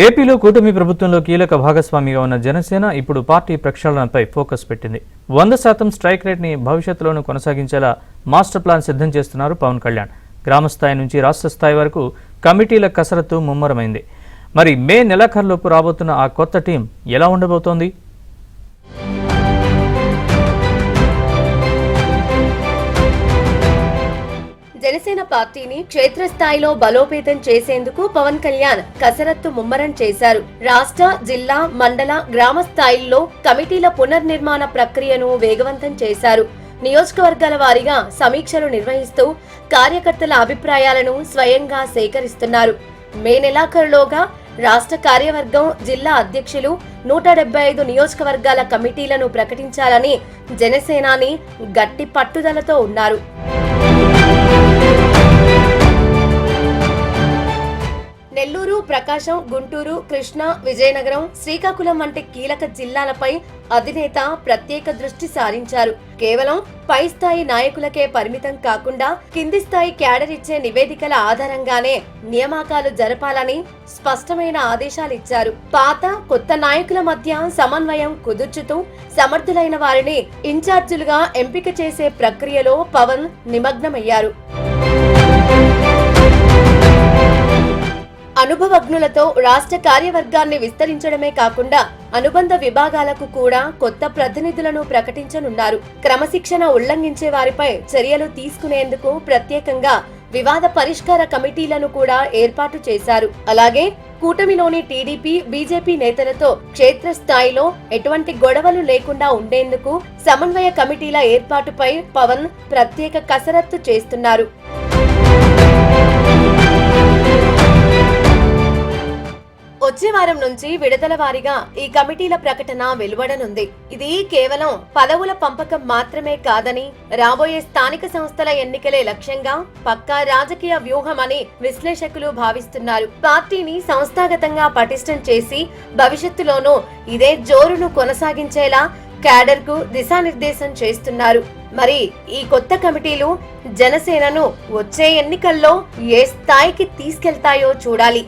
ఏపీలో కూటమి ప్రభుత్వంలో కీలక భాగస్వామిగా ఉన్న జనసేన ఇప్పుడు పార్టీ ప్రక్షాళనపై ఫోకస్ పెట్టింది. 100% స్ట్రైక్ రేట్ని భవిష్యత్తులోనూ కొనసాగించేలా మాస్టర్ ప్లాన్ సిద్ధం చేస్తున్నారు పవన్ కళ్యాణ్. గ్రామస్థాయి నుంచి రాష్ట్ర స్థాయి వరకు కమిటీల కసరత్తు ముమ్మరమైంది. మరి మే నెలాఖరులోపు రాబోతున్న ఆ కొత్త టీం ఎలా ఉండబోతోంది? జనసేన పార్టీని క్షేత్రస్థాయిలో బలోపేతం చేసేందుకు పవన్ కళ్యాణ్ కసరత్తు ముమ్మరం చేశారు. రాష్ట్ర, జిల్లా, మండల, గ్రామ స్థాయిల్లో కమిటీల పునర్నిర్మాణ ప్రక్రియను వేగవంతం చేశారు. నియోజకవర్గాల వారీగా సమీక్షలు నిర్వహిస్తూ కార్యకర్తల అభిప్రాయాలను స్వయంగా సేకరిస్తున్నారు. మే నెలాఖరులోగా రాష్ట్ర కార్యవర్గం, జిల్లా అధ్యక్షులు 175 నియోజకవర్గాల కమిటీలను ప్రకటించాలని జనసేనాని గట్టి పట్టుదలతో ఉన్నారు. నెల్లూరు, ప్రకాశం, గుంటూరు, కృష్ణా, విజయనగరం, శ్రీకాకుళం వంటి కీలక జిల్లాలపై అధినేత ప్రత్యేక దృష్టి సారించారు. కేవలం పై స్థాయి నాయకులకే పరిమితం కాకుండా కింది స్థాయి క్యాడర్ ఇచ్చే నివేదికల ఆధారంగానే నియామకాలు జరపాలని స్పష్టమైన ఆదేశాలిచ్చారు. పాత, కొత్త నాయకుల మధ్య సమన్వయం కుదుర్చుతూ సమర్థులైన వారిని ఇన్ఛార్జీలుగా ఎంపిక చేసే ప్రక్రియలో పవన్ నిమగ్నమయ్యారు. అనుభవజ్ఞులతో రాష్ట్ర కార్యవర్గాన్ని విస్తరించడమే కాకుండా అనుబంధ విభాగాలకు కూడా కొత్త ప్రతినిధులను ప్రకటించనున్నారు. క్రమశిక్షణ ఉల్లంఘించే వారిపై చర్యలు తీసుకునేందుకు ప్రత్యేకంగా వివాద పరిష్కార కమిటీలను కూడా ఏర్పాటు చేశారు. అలాగే కూటమిలోని టీడీపీ, బీజేపీ నేతలతో క్షేత్రస్థాయిలో ఎటువంటి గొడవలు లేకుండా ఉండేందుకు సమన్వయ కమిటీల ఏర్పాటుపై పవన్ ప్రత్యేక కసరత్తు చేస్తున్నారు. వచ్చే వారం నుంచి విడతల వారీగా ఈ కమిటీల ప్రకటన వెలువడనుంది. ఇది కేవలం పదవుల పంపకం మాత్రమే కాదని, రాబోయే స్థానిక సంస్థల ఎన్నికలే లక్ష్యంగా పక్కా రాజకీయ వ్యూహమని విశ్లేషకులు భావిస్తున్నారు. పార్టీని సంస్థాగతంగా పటిష్టం చేసి భవిష్యత్తులోనూ ఇదే జోరును కొనసాగించేలా క్యాడర్ కు దిశానిర్దేశం చేస్తున్నారు. మరి ఈ కొత్త కమిటీలు జనసేనను వచ్చే ఎన్నికల్లో ఏ స్థాయికి తీసుకెళ్తాయో చూడాలి.